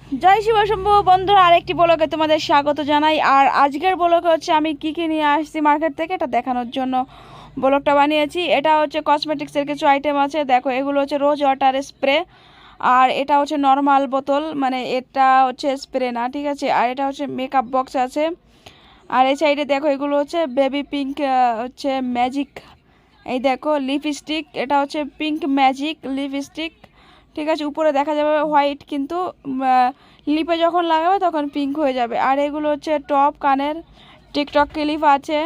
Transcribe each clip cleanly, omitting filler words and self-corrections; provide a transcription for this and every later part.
জয় শিব শম্ভু বন্ধুরা, আরেকটি ব্লগে তোমাদের স্বাগত জানাই। আর আজকের ব্লগে হচ্ছে আমি কি নিয়ে আসছি মার্কেট থেকে এটা দেখানোর জন্য ব্লগটা বানিয়েছি। এটা হচ্ছে কসমেটিক্সের কিছু আইটেম আছে, দেখো এগুলো হচ্ছে রোজ ওয়াটার স্প্রে, আর এটা হচ্ছে নর্মাল বোতল, মানে এটা হচ্ছে স্প্রে না, ঠিক আছে। আর এটা হচ্ছে মেকআপ বক্স আছে। আর এই সাইডে দেখো এগুলো হচ্ছে বেবি পিঙ্ক, হচ্ছে ম্যাজিক। এই দেখো লিপস্টিক, এটা হচ্ছে পিঙ্ক ম্যাজিক লিপস্টিক, ঠিক আছে। উপরে দেখা যাবে হোয়াইট, কিন্তু লিপে যখন লাগাবে তখন পিঙ্ক হয়ে যাবে। আর এগুলো হচ্ছে টপ কানের টিকটক ক্লিপ আছে,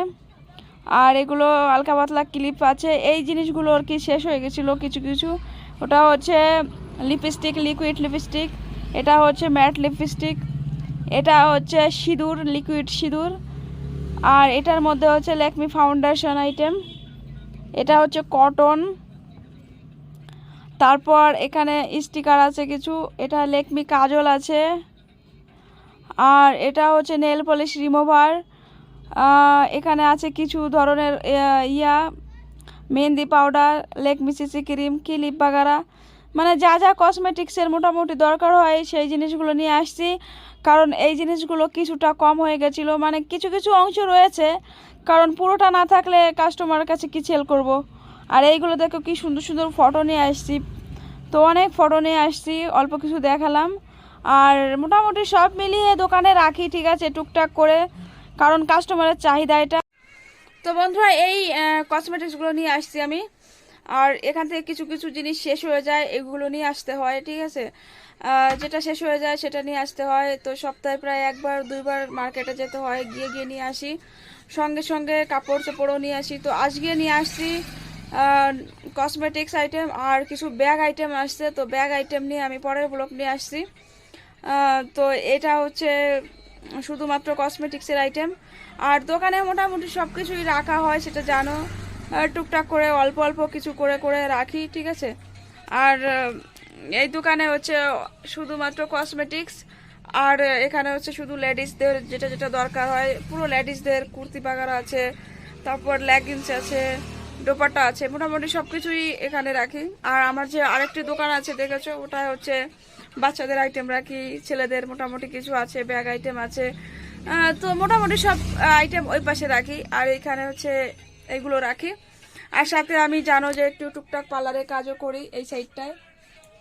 আর এগুলো হালকা পাতলা ক্লিপ আছে। এই জিনিসগুলো আর কি শেষ হয়ে গেছিলো কিছু কিছু। ওটা হচ্ছে লিপস্টিক, লিকুইড লিপস্টিক। এটা হচ্ছে ম্যাট লিপস্টিক। এটা হচ্ছে সিঁদুর, লিকুইড সিঁদুর। আর এটার মধ্যে হচ্ছে ল্যাকমি ফাউন্ডেশন আইটেম। এটা হচ্ছে কটন। তারপর এখানে স্টিকার আছে কিছু, এটা লেকমি কাজল আছে। আর এটা হচ্ছে নেল পলিশ রিমুভার। এখানে আছে কিছু ধরনের mehndi powder, Lakme CC cream, clip বাগারা, মানে যা যা কসমেটিক্সের মোটামুটি দরকার হয় সেই জিনিসগুলো নিয়ে আসছি। কারণ এই জিনিসগুলো কিছুটা কম হয়ে গেছিলো, মানে কিছু কিছু অংশ রয়েছে, কারণ পুরোটা না থাকলে কাস্টমারের কাছে কি সেল করব। আর এইগুলো দেখো কি সুন্দর সুন্দর ফটো নিয়ে আসছি, তো অনেক ফটো নিয়ে আসছি, অল্প কিছু দেখালাম। আর মোটামুটি সব মিলিয়ে দোকানে রাখি, ঠিক আছে, টুকটাক করে, কারণ কাস্টমারের চাহিদা এটা। তো বন্ধুরা, এই কসমেটিক্সগুলো নিয়ে আসছি আমি। আর এখান থেকে কিছু কিছু জিনিস শেষ হয়ে যায়, এগুলো নিয়ে আসতে হয়, ঠিক আছে। যেটা শেষ হয়ে যায় সেটা নিয়ে আসতে হয়। তো সপ্তাহে প্রায় একবার দুইবার মার্কেটে যেতে হয়, গিয়ে গিয়ে নিয়ে আসি। সঙ্গে সঙ্গে কাপড় চোপড়ও নিয়ে আসি। তো আজকে নিয়ে আসছি কসমেটিক্স আইটেম, আর কিছু ব্যাগ আইটেম আসছে। তো ব্যাগ আইটেম নিয়ে আমি পরের ব্লগ নিয়ে আসছি। তো এটা হচ্ছে শুধুমাত্র কসমেটিক্সের আইটেম। আর দোকানে মোটামুটি সব কিছুই রাখা হয়, সেটা জানো। টুকটাক করে অল্প অল্প কিছু করে করে রাখি, ঠিক আছে। আর এই দোকানে হচ্ছে শুধুমাত্র কসমেটিক্স। আর এখানে হচ্ছে শুধু লেডিসদের যেটা যেটা দরকার হয়, পুরো লেডিসদের কুর্তি পাগারা আছে, তারপর লেগিংস আছে, দোপাট্টা আছে, মোটামুটি সব কিছুই এখানে রাখি। আর আমার যে আরেকটি দোকান আছে দেখেছো, ওটা হচ্ছে বাচ্চাদের আইটেম রাখি, ছেলেদের মোটামুটি কিছু আছে, ব্যাগ আইটেম আছে। তো মোটামুটি সব আইটেম ওই পাশে রাখি, আর এখানে হচ্ছে এইগুলো রাখি। আর সাথে আমি জানো যে একটু টুকটাক পার্লারের কাজও করি এই সাইডটায়,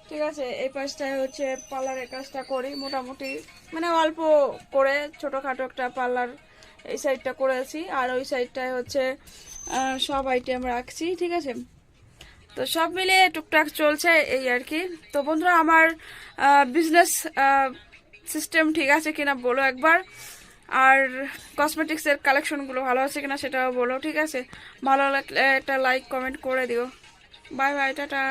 ঠিক আছে। এই পাশটায় হচ্ছে পার্লারের কাজটা করি মোটামুটি, মানে অল্প করে ছোটোখাটো একটা পার্লার এই সাইডটা করেছি। আর ওই সাইডটায় হচ্ছে সব আইটেম রাখছি, ঠিক আছে। তো সব মিলে টুকটাক চলছে এই আর কি। তো বন্ধুরা, আমার বিজনেস সিস্টেম ঠিক আছে কিনা বলো একবার। আর কসমেটিক্সের কালেকশনগুলো ভালো আছে কিনা সেটাও বলো, ঠিক আছে। ভালো লাগলে একটা লাইক কমেন্ট করে দিও। Bye bye, tata.